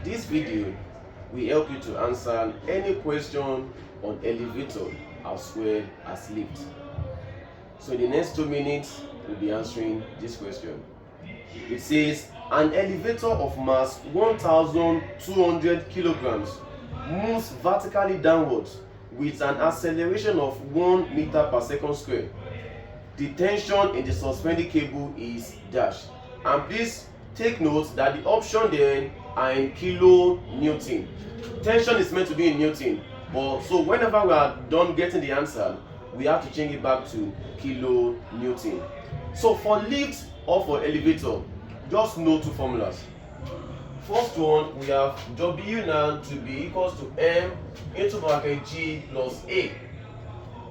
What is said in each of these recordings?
This video will help you to answer any question on elevator as well as lift. So in the next 2 minutes, we'll be answering this question. It says, an elevator of mass 1,200 kilograms moves vertically downwards with an acceleration of 1 meter per second square. The tension in the suspended cable is dash. And please take note that the option then are in kilonewton. Tension is meant to be in newton, but so whenever we are done getting the answer, we have to change it back to kilonewton. So for lift or for elevator, just know two formulas. First one, we have W now to be equals to M into bracket G plus A.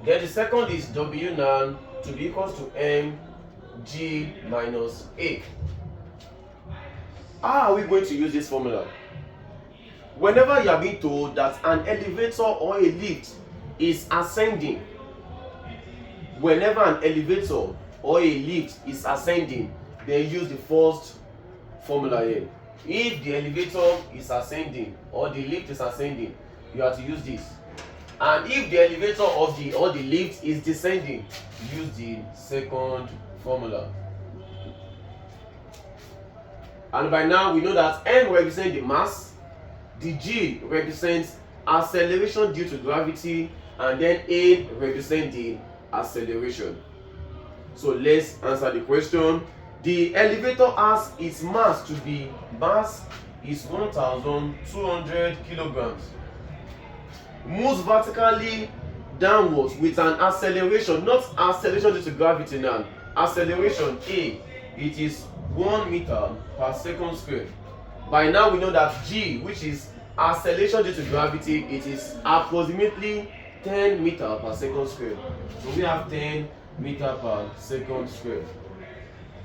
Then the second is W now to be equals to M G minus A. How are we going to use this formula? Whenever you are being told that an elevator or a lift is ascending, whenever an elevator or a lift is ascending, then use the first formula here. If the elevator is ascending or the lift is ascending, you have to use this. And if the elevator or the lift is descending, use the second formula. And by now we know that M represents the mass, the G represents acceleration due to gravity, and then A represents the acceleration. So let's answer the question. The elevator has its mass to be, mass is 1,200 kilograms. Moves vertically downwards with an acceleration, not acceleration due to gravity now, acceleration A, it is 1 meter per second square. By now we know that G, which is acceleration due to gravity, it is approximately 10 meter per second square. So we have 10 meter per second square.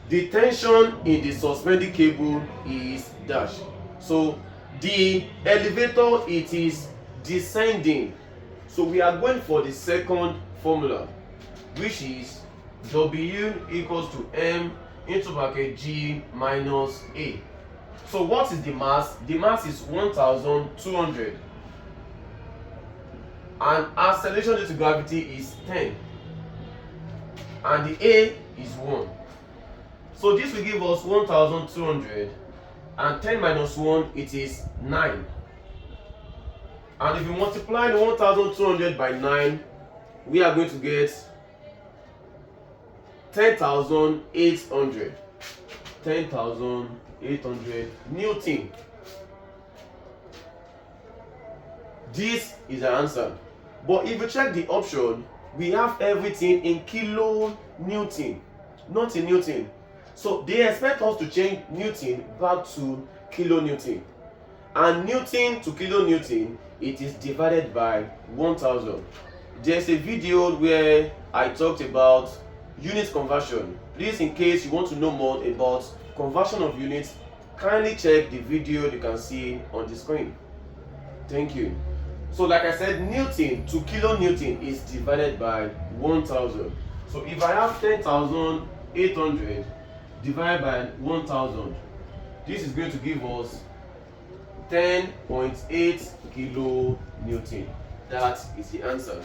The tension in the suspended cable is dash. So the elevator, it is descending. So we are going for the second formula, which is W equals to M into bracket G minus A. So what is the mass? The mass is 1,200. And acceleration due to gravity is 10. And the A is 1. So this will give us 1,200, and 10 minus 1, it is 9. And if we multiply the 1,200 by 9, we are going to get 10,800. 10,800 Newton. This is the answer. But if you check the option, we have everything in kilonewton, not in newton. So they expect us to change newton back to kilonewton. And newton to kilonewton, it is divided by 1,000. There's a video where I talked about unit conversion. Please, in case you want to know more about conversion of units, kindly check the video you can see on the screen. Thank you. So like I said, newton to kilonewton is divided by 1,000. So if I have 10,800 divided by 1,000, this is going to give us 10.8 kilonewton. That is the answer.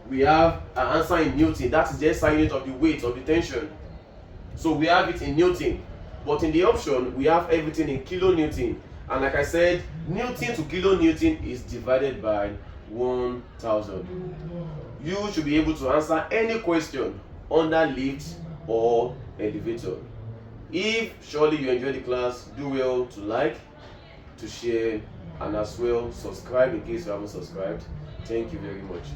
We have an answer in newton. That is the SI unit of the weight of the tension. So we have it in newton, but in the option we have everything in kilonewton. And like I said, newton to kilonewton is divided by 1,000. You should be able to answer any question under lift or elevator. If surely you enjoyed the class, do well to like, to share, and as well subscribe in case you haven't subscribed. Thank you very much.